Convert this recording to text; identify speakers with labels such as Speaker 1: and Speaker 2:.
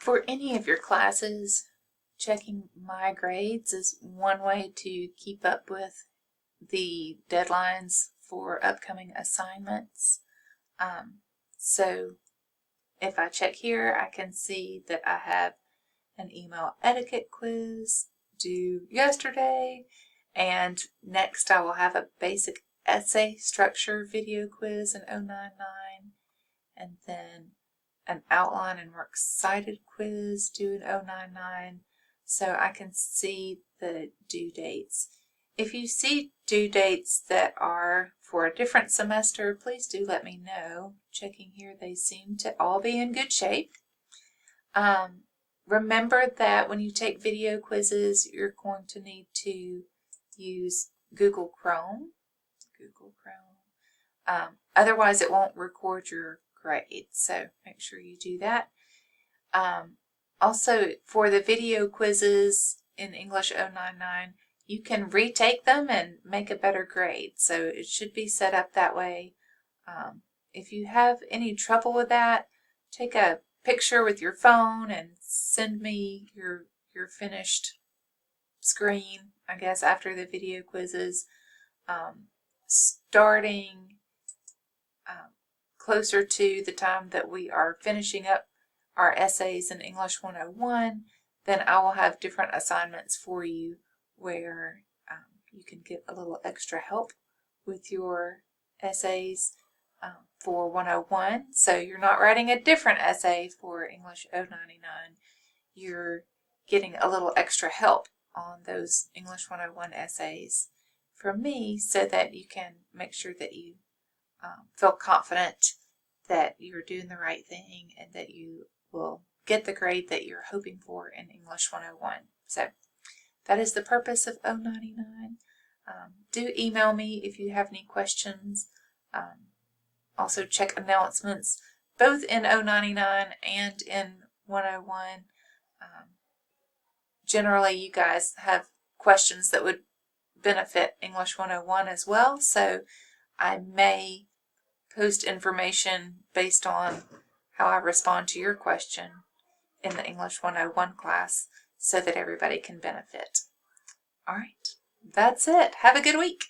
Speaker 1: For any of your classes, checking my grades is one way to keep up with the deadlines for upcoming assignments. So if I check here, I can see that I have an email etiquette quiz due yesterday, and next I will have a basic essay structure video quiz in 099, and then an outline and works cited quiz due in 099, so I can see the due dates. If you see due dates that are for a different semester, please do let me know. Checking here, they seem to all be in good shape. Remember that when you take video quizzes, you're going to need to use Google Chrome. Otherwise, it won't record your grade, so make sure you do that. Also, for the video quizzes in English 099, you can retake them and make a better grade, so it should be set up that way. If you have any trouble with that, take a picture with your phone and send me your finished screen, I guess, after the video quizzes. Starting closer to the time that we are finishing up our essays in English 101, then I will have different assignments for you where you can get a little extra help with your essays for 101. So you're not writing a different essay for English 099. You're getting a little extra help on those English 101 essays from me so that you can make sure that you feel confident that you're doing the right thing and that you will get the grade that you're hoping for in English 101. So that is the purpose of 099. Do email me if you have any questions. Also check announcements both in 099 and in 101. Generally, you guys have questions that would benefit English 101 as well, so I may post information based on how I respond to your question in the English 101 class so that everybody can benefit. All right, that's it. Have a good week.